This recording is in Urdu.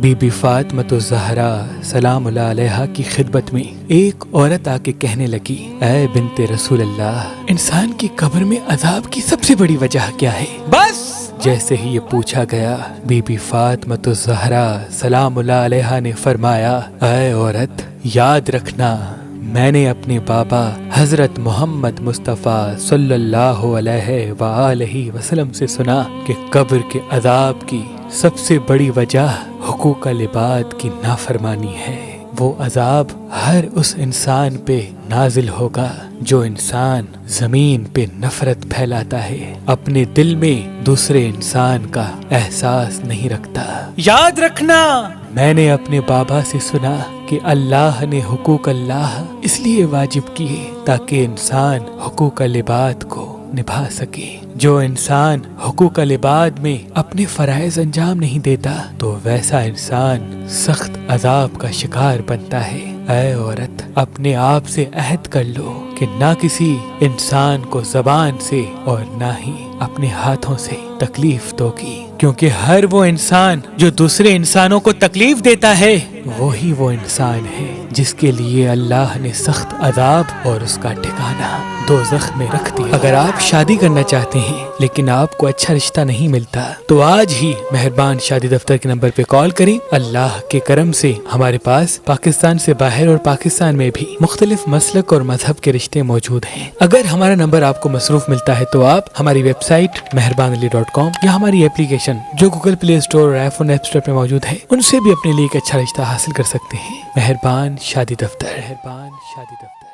بی بی فاطمۃ الزہرا سلام اللہ علیہا کی خدمت میں ایک عورت آ کے کہنے لگی، اے بنت رسول اللہ، انسان کی قبر میں عذاب کی سب سے بڑی وجہ کیا ہے؟ بس جیسے ہی یہ پوچھا گیا، بی بی فاطمۃ الزہرا سلام اللہ علیہا نے فرمایا، اے عورت، یاد رکھنا، میں نے اپنے بابا حضرت محمد مصطفیٰ صلی اللہ علیہ وآلہ وسلم سے سنا کہ قبر کے عذاب کی سب سے بڑی وجہ حقوق العباد کی نافرمانی ہے۔ وہ عذاب ہر اس انسان پہ نازل ہوگا جو انسان زمین پہ نفرت پھیلاتا ہے، اپنے دل میں دوسرے انسان کا احساس نہیں رکھتا۔ یاد رکھنا، میں نے اپنے بابا سے سنا کہ اللہ نے حقوق اللہ اس لیے واجب کیے تاکہ انسان حقوق العباد کو نبھا سکے۔ جو انسان حقوق العباد میں اپنے فرائض انجام نہیں دیتا تو ویسا انسان سخت عذاب کا شکار بنتا ہے۔ اے عورت، اپنے آپ سے عہد کر لو کہ نہ کسی انسان کو زبان سے اور نہ ہی اپنے ہاتھوں سے تکلیف دو گی، کیونکہ ہر وہ انسان جو دوسرے انسانوں کو تکلیف دیتا ہے وہی وہ انسان ہے جس کے لیے اللہ نے سخت عذاب اور اس کا ٹھکانہ دوزخ میں رکھ دیا۔ اگر آپ شادی کرنا چاہتے ہیں لیکن آپ کو اچھا رشتہ نہیں ملتا تو آج ہی مہربان شادی دفتر کے نمبر پہ کال کریں۔ اللہ کے کرم سے ہمارے پاس پاکستان سے باہر اور پاکستان میں بھی مختلف مسلک اور مذہب کے رشتے موجود ہیں۔ اگر ہمارا نمبر آپ کو مصروف ملتا ہے تو آپ ہماری ویب سائٹ meherbanali.com یا ہماری اپلیکیشن جو گوگل پلے اسٹور اور آئی فون ایپ اسٹور پہ موجود ہے ان سے بھی اپنے لیے ایک اچھا رشتہ حاصل کر سکتے ہیں۔ مہربان شادی دفتر، مہربان شادی دفتر۔